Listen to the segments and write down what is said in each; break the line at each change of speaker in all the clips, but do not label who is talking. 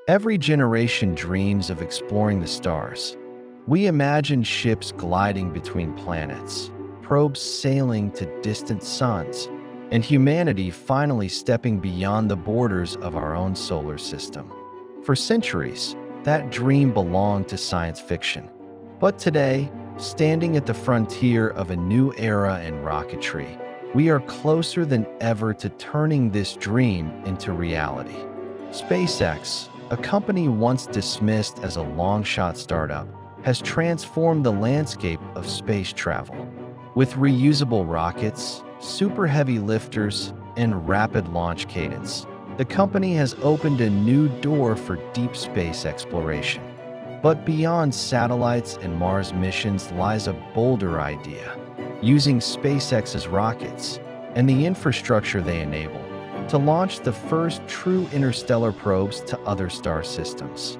Every generation dreams of exploring the stars. We imagine ships gliding between planets, probes sailing to distant suns, and humanity finally stepping beyond the borders of our own solar system. For centuries, that dream belonged to science fiction. But today, standing at the frontier of a new era in rocketry, we are closer than ever to turning this dream into reality. SpaceX, a company once dismissed as a long-shot startup, has transformed the landscape of space travel. With reusable rockets, super heavy lifters, and rapid launch cadence, the company has opened a new door for deep space exploration. But beyond satellites and Mars missions lies a bolder idea: using SpaceX's rockets and the infrastructure they enable to launch the first true interstellar probes to other star systems.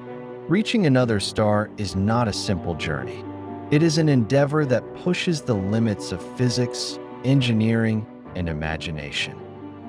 Reaching another star is not a simple journey. It is an endeavor that pushes the limits of physics, engineering, and imagination.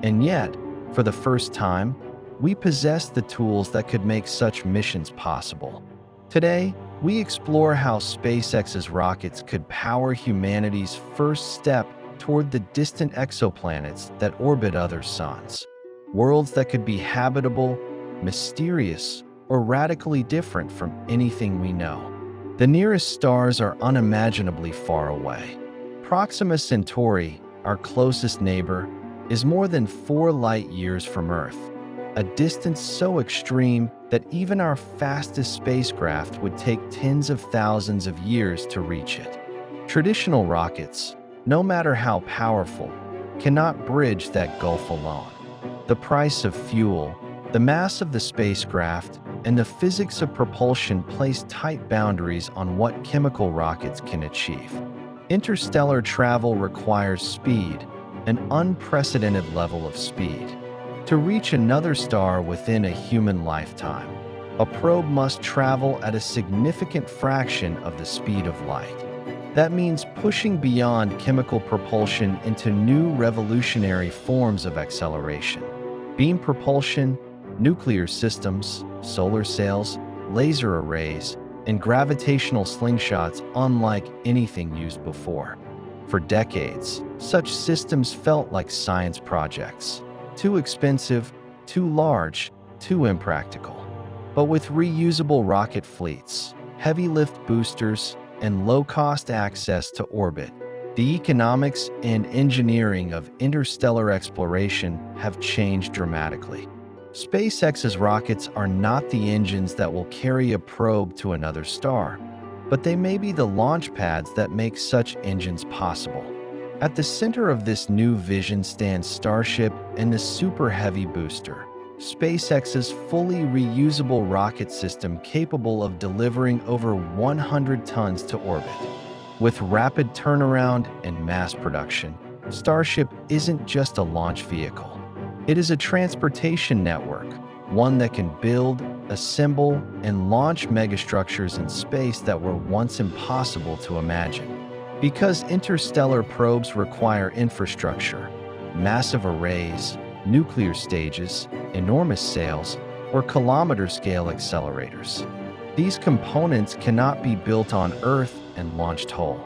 And yet, for the first time, we possess the tools that could make such missions possible. Today, we explore how SpaceX's rockets could power humanity's first step toward the distant exoplanets that orbit other suns. Worlds that could be habitable, mysterious, or radically different from anything we know. The nearest stars are unimaginably far away. Proxima Centauri, our closest neighbor, is more than 4 light-years from Earth, a distance so extreme that even our fastest spacecraft would take tens of thousands of years to reach it. Traditional rockets, no matter how powerful, cannot bridge that gulf alone. The price of fuel, the mass of the spacecraft, and the physics of propulsion place tight boundaries on what chemical rockets can achieve. Interstellar travel requires speed, an unprecedented level of speed. To reach another star within a human lifetime, a probe must travel at a significant fraction of the speed of light. That means pushing beyond chemical propulsion into new revolutionary forms of acceleration. Beam propulsion, nuclear systems, solar sails, laser arrays, and gravitational slingshots unlike anything used before. For decades, such systems felt like science projects. Too expensive, too large, too impractical. But with reusable rocket fleets, heavy lift boosters, and low-cost access to orbit, the economics and engineering of interstellar exploration have changed dramatically. SpaceX's rockets are not the engines that will carry a probe to another star, but they may be the launch pads that make such engines possible. At the center of this new vision stands Starship and the Super Heavy booster, SpaceX's fully reusable rocket system capable of delivering over 100 tons to orbit. With rapid turnaround and mass production, Starship isn't just a launch vehicle. It is a transportation network, one that can build, assemble, and launch megastructures in space that were once impossible to imagine. Because interstellar probes require infrastructure, massive arrays, nuclear stages, enormous sails, or kilometer-scale accelerators. These components cannot be built on Earth and launched whole.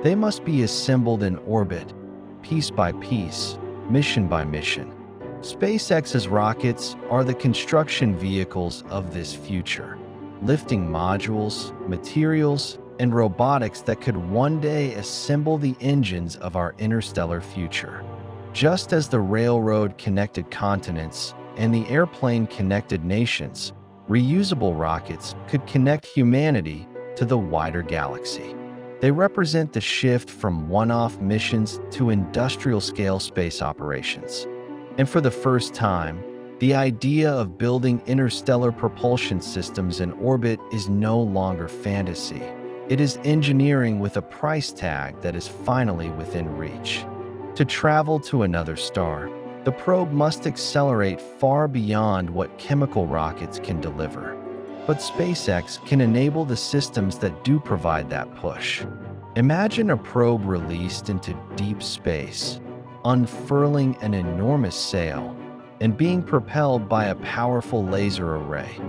They must be assembled in orbit, piece by piece, mission by mission. SpaceX's rockets are the construction vehicles of this future, lifting modules, materials, and robotics that could one day assemble the engines of our interstellar future. Just as the railroad connected continents and the airplane connected nations, reusable rockets could connect humanity to the wider galaxy. They represent the shift from one-off missions to industrial-scale space operations. And for the first time, the idea of building interstellar propulsion systems in orbit is no longer fantasy. It is engineering with a price tag that is finally within reach. To travel to another star, the probe must accelerate far beyond what chemical rockets can deliver. But SpaceX can enable the systems that do provide that push. Imagine a probe released into deep space, unfurling an enormous sail, and being propelled by a powerful laser array,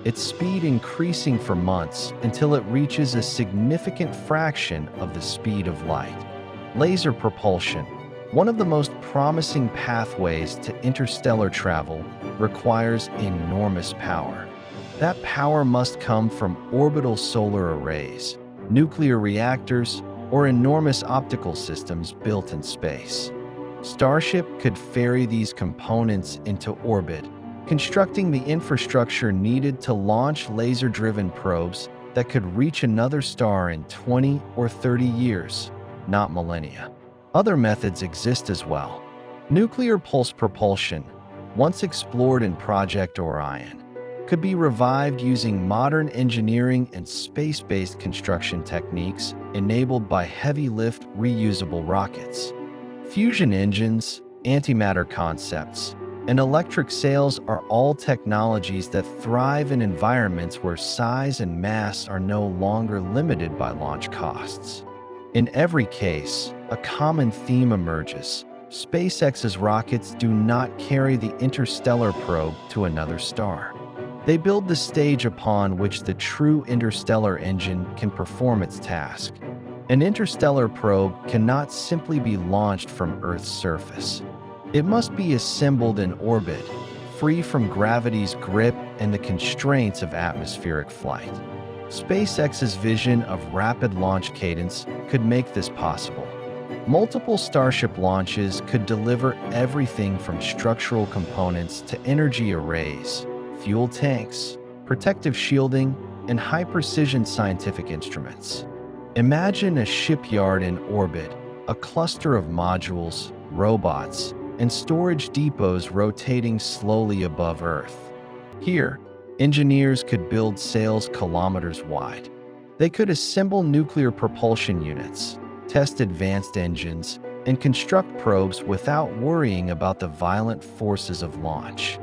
its speed increasing for months until it reaches a significant fraction of the speed of light. Laser propulsion, one of the most promising pathways to interstellar travel, requires enormous power. That power must come from orbital solar arrays, nuclear reactors, or enormous optical systems built in space. Starship could ferry these components into orbit, constructing the infrastructure needed to launch laser-driven probes that could reach another star in 20 or 30 years, not millennia. Other methods exist as well. Nuclear pulse propulsion, once explored in Project Orion, could be revived using modern engineering and space-based construction techniques enabled by heavy-lift reusable rockets. Fusion engines, antimatter concepts, and electric sails are all technologies that thrive in environments where size and mass are no longer limited by launch costs. In every case, a common theme emerges. SpaceX's rockets do not carry the interstellar probe to another star. They build the stage upon which the true interstellar engine can perform its task. An interstellar probe cannot simply be launched from Earth's surface. It must be assembled in orbit, free from gravity's grip and the constraints of atmospheric flight. SpaceX's vision of rapid launch cadence could make this possible. Multiple Starship launches could deliver everything from structural components to energy arrays, fuel tanks, protective shielding, and high-precision scientific instruments. Imagine a shipyard in orbit, a cluster of modules, robots, and storage depots rotating slowly above Earth. Here, engineers could build sails kilometers wide. They could assemble nuclear propulsion units, test advanced engines, and construct probes without worrying about the violent forces of launch.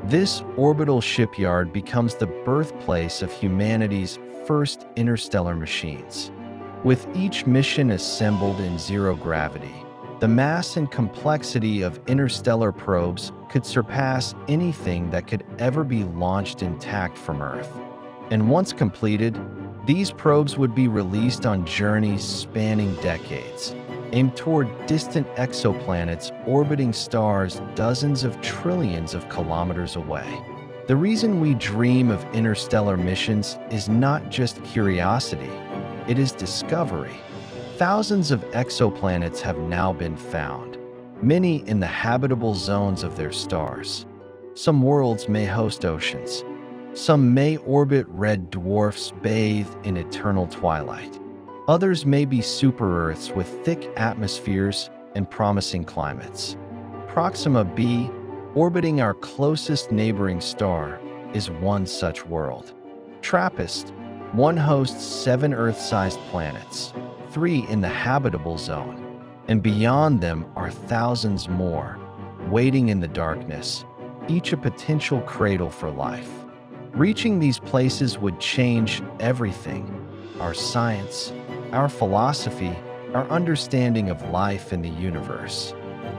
This orbital shipyard becomes the birthplace of humanity's first interstellar machines. With each mission assembled in zero gravity, the mass and complexity of interstellar probes could surpass anything that could ever be launched intact from Earth. And once completed, these probes would be released on journeys spanning decades, aimed toward distant exoplanets orbiting stars dozens of trillions of kilometers away. The reason we dream of interstellar missions is not just curiosity, it is discovery. Thousands of exoplanets have now been found, many in the habitable zones of their stars. Some worlds may host oceans. Some may orbit red dwarfs bathed in eternal twilight. Others may be super-Earths with thick atmospheres and promising climates. Proxima b, orbiting our closest neighboring star, is one such world. TRAPPIST, one hosts 7 Earth-sized planets, 3 in the habitable zone, and beyond them are thousands more, waiting in the darkness, each a potential cradle for life. Reaching these places would change everything: our science, our philosophy, our understanding of life in the universe.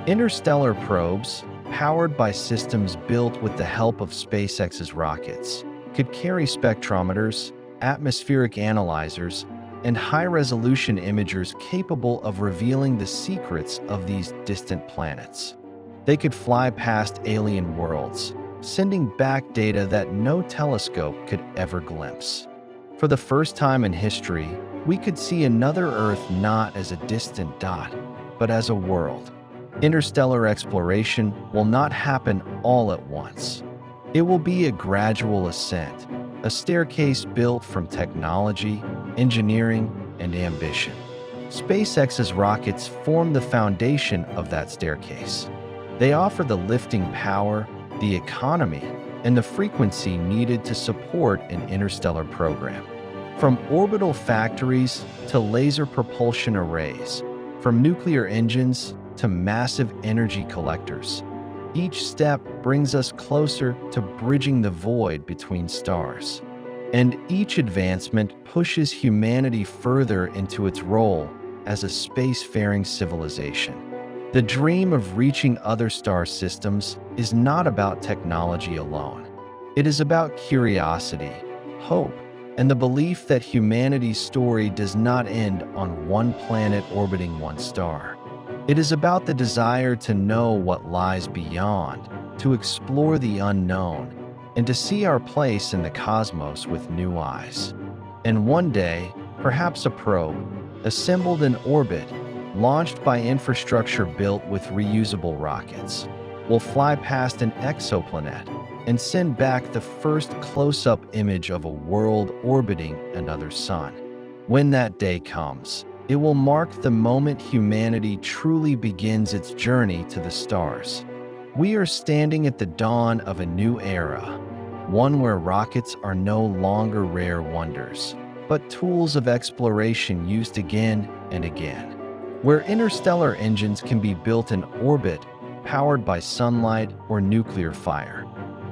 Interstellar probes, powered by systems built with the help of SpaceX's rockets, could carry spectrometers, atmospheric analyzers, and high-resolution imagers capable of revealing the secrets of these distant planets. They could fly past alien worlds, sending back data that no telescope could ever glimpse. For the first time in history, we could see another Earth not as a distant dot, but as a world. Interstellar exploration will not happen all at once. It will be a gradual ascent, a staircase built from technology, engineering, and ambition. SpaceX's rockets form the foundation of that staircase. They offer the lifting power, the economy, and the frequency needed to support an interstellar program. From orbital factories to laser propulsion arrays, from nuclear engines to massive energy collectors, each step brings us closer to bridging the void between stars. And each advancement pushes humanity further into its role as a spacefaring civilization. The dream of reaching other star systems is not about technology alone. It is about curiosity, hope, and the belief that humanity's story does not end on one planet orbiting one star. It is about the desire to know what lies beyond, to explore the unknown, and to see our place in the cosmos with new eyes. And one day, perhaps a probe, assembled in orbit, launched by infrastructure built with reusable rockets, will fly past an exoplanet and send back the first close-up image of a world orbiting another sun. When that day comes, it will mark the moment humanity truly begins its journey to the stars. We are standing at the dawn of a new era, one where rockets are no longer rare wonders, but tools of exploration used again and again, where interstellar engines can be built in orbit, powered by sunlight or nuclear fire,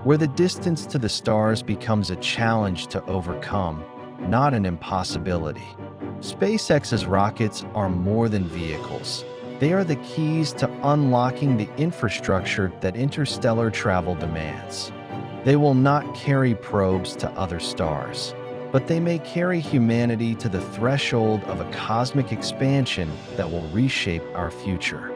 where the distance to the stars becomes a challenge to overcome, not an impossibility. SpaceX's rockets are more than vehicles. They are the keys to unlocking the infrastructure that interstellar travel demands. They will not carry probes to other stars, but they may carry humanity to the threshold of a cosmic expansion that will reshape our future.